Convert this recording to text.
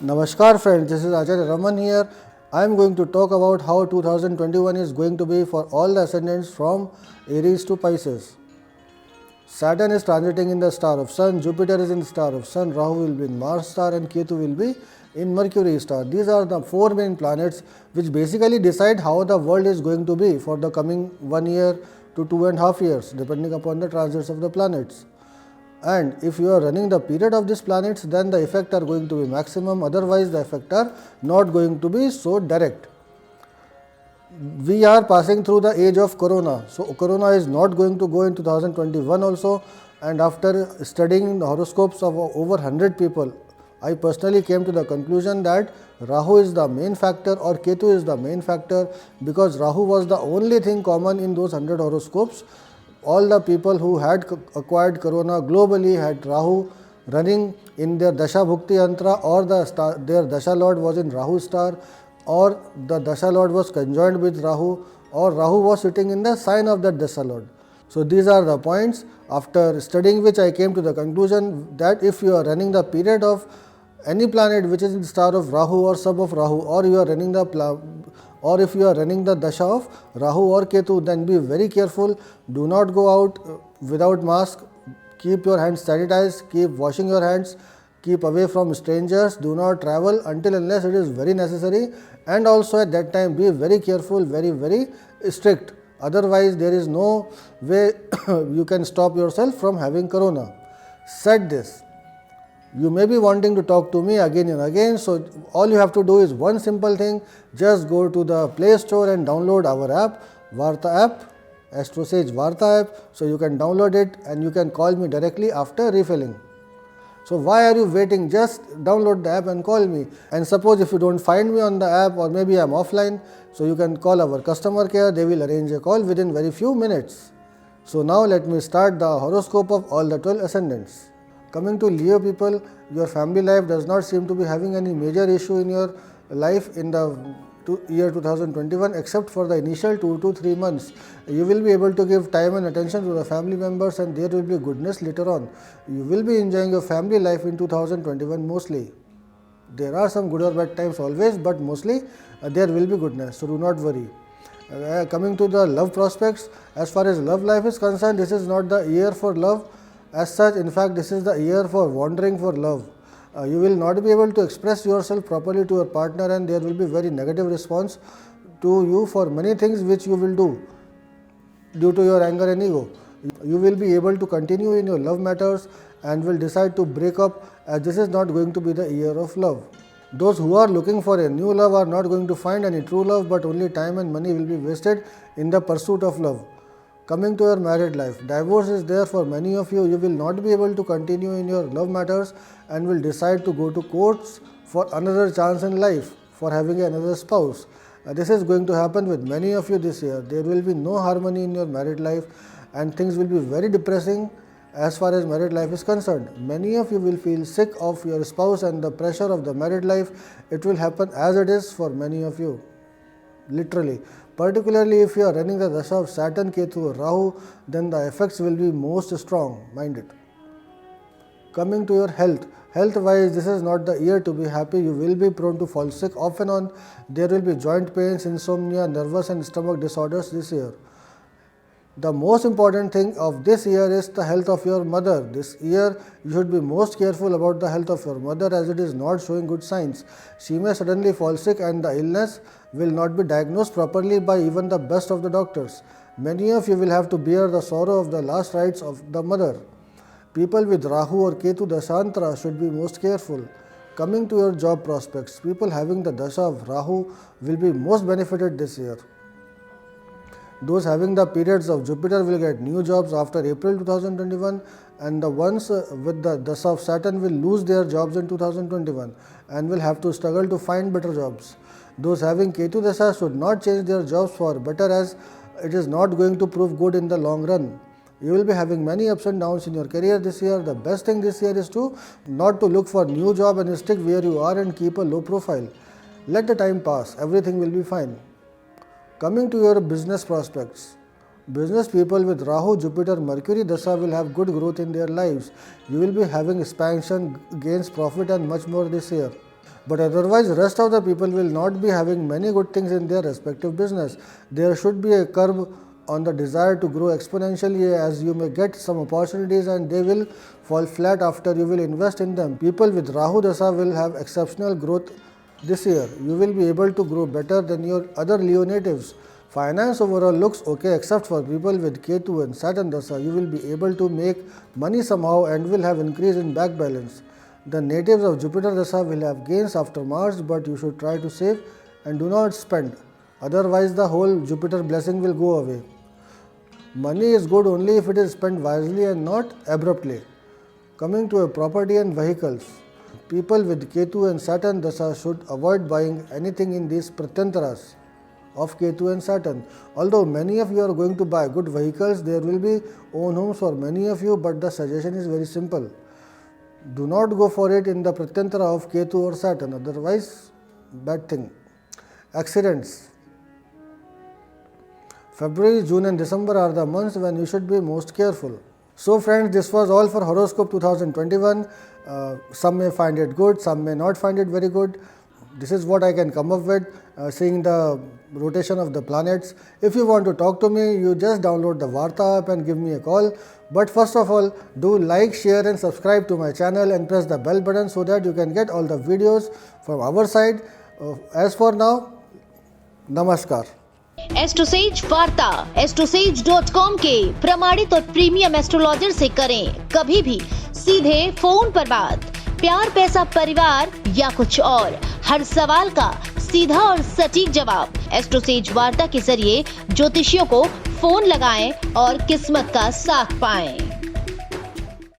Namaskar friends, this is Acharya Raman here. I am going to talk about how 2021 is going to be for all the ascendants from Aries to Pisces. Saturn is transiting in the star of Sun, Jupiter is in the star of Sun, Rahu will be in Mars star and Ketu will be in Mercury star. These are the four main planets which basically decide how the world is going to be for the coming 1 year to 2.5 years depending upon the transits of the planets. And if you are running the period of these planets, then the effect are going to be maximum, otherwise the effect are not going to be so direct. We are passing through the age of Corona, so Corona is not going to go in 2021 also, and after studying the horoscopes of over 100 people, I personally came to the conclusion that Rahu is the main factor or Ketu is the main factor, because Rahu was the only thing common in those 100 horoscopes. All the people who had acquired Corona globally had Rahu running in their Dasha Bhukti Yantra, or their Dasha Lord was in Rahu star, or the Dasha Lord was conjoined with Rahu, or Rahu was sitting in the sign of that Dasha Lord. So these are the points after studying which I came to the conclusion that if you are running the period of any planet which is in the star of Rahu or sub of Rahu, or you are running or if you are running the dasha of Rahu or Ketu, then be very careful. Do not go out without mask. Keep your hands sanitized. Keep washing your hands. Keep away from strangers. Do not travel until unless it is very necessary. And also at that time be very careful, very strict. Otherwise there is no way you can stop yourself from having Corona. Said this, you may be wanting to talk to me again and again, so all you have to do is one simple thing. Just go to the Play Store and download our app, Varta app, Astro Sage Varta app. So you can download it and you can call me directly after refilling. So why are you waiting? Just download the app and call me. And suppose if you don't find me on the app, or maybe I am offline, so you can call our customer care. They will arrange a call within very few minutes. So now let me start the horoscope of all the 12 ascendants. Coming to Leo people, your family life does not seem to be having any major issue in your life in the year 2021, except for the initial 2 to 3 months. You will be able to give time and attention to the family members, and there will be goodness later on. You will be enjoying your family life in 2021 mostly. There are some good or bad times always, but mostly there will be goodness, so do not worry. Coming to the love prospects, as far as love life is concerned, this is not the year for love. As such, in fact, this is the year for wandering for love. You will not be able to express yourself properly to your partner, and there will be very negative response to you for many things which you will do due to your anger and ego. You will be able to continue in your love matters and will decide to break up, as this is not going to be the year of love. Those who are looking for a new love are not going to find any true love, but only time and money will be wasted in the pursuit of love. Coming to your married life, divorce is there for many of you. You will not be able to continue in your love matters and will decide to go to courts for another chance in life, for having another spouse. This is going to happen with many of you this year. There will be no harmony in your married life and things will be very depressing as far as married life is concerned. Many of you will feel sick of your spouse and the pressure of the married life. It will happen as it is for many of you, literally. Particularly if you are running the dasha of Saturn, Ketu or Rahu, then the effects will be most strong, mind it. Coming to your health, health-wise this is not the year to be happy. You will be prone to fall sick off and on. There will be joint pains, insomnia, nervous and stomach disorders this year. The most important thing of this year is the health of your mother. This year you should be most careful about the health of your mother, as it is not showing good signs. She may suddenly fall sick and the illness will not be diagnosed properly by even the best of the doctors. Many of you will have to bear the sorrow of the last rites of the mother. People with Rahu or Ketu Dashantra should be most careful. Coming to your job prospects, people having the Dasha of Rahu will be most benefited this year. Those having the periods of Jupiter will get new jobs after April 2021, and the ones with the Dasha of Saturn will lose their jobs in 2021 and will have to struggle to find better jobs. Those having Ketu Dasha should not change their jobs for better, as it is not going to prove good in the long run. You will be having many ups and downs in your career this year. The best thing this year is to not to look for new job and stick where you are and keep a low profile. Let the time pass, everything will be fine. Coming to your business prospects, business people with Rahu, Jupiter, Mercury Dasha will have good growth in their lives. You will be having expansion, gains, profit and much more this year. But otherwise, rest of the people will not be having many good things in their respective business. There should be a curb on the desire to grow exponentially, as you may get some opportunities and they will fall flat after you will invest in them. People with Rahu Dasa will have exceptional growth this year. You will be able to grow better than your other Leo natives. Finance overall looks okay except for people with Ketu and Saturn Dasa. You will be able to make money somehow and will have increase in bank balance. The natives of Jupiter Dasa will have gains after Mars, but you should try to save and do not spend. Otherwise, the whole Jupiter blessing will go away. Money is good only if it is spent wisely and not abruptly. Coming to a property and vehicles, people with Ketu and Saturn Dasa should avoid buying anything in these pratyantaras of Ketu and Saturn. Although many of you are going to buy good vehicles, there will be own homes for many of you, but the suggestion is very simple. Do not go for it in the pratyantara of Ketu or Saturn, otherwise bad thing. Accidents. February, June and December are the months when you should be most careful. So friends, this was all for horoscope 2021. Some may find it good, some may not find it very good. This is what I can come up with, seeing the rotation of the planets. If you want to talk to me, you just download the Varta app and give me a call. But first of all, do like, share and subscribe to my channel and press the bell button so that you can get all the videos from our side. As for now, Namaskar. AstroSage वार्ता astrosage.com के प्रमाणित और premium astrologer से करें कभी भी सीधे phone पर बात। प्यार, पैसा, परिवार या कुछ और, हर सवाल का सीधा और सटीक जवाब। एस्ट्रोसेज वार्ता के जरिए ज्योतिषियों को फोन लगाएं और किस्मत का साथ पाएं।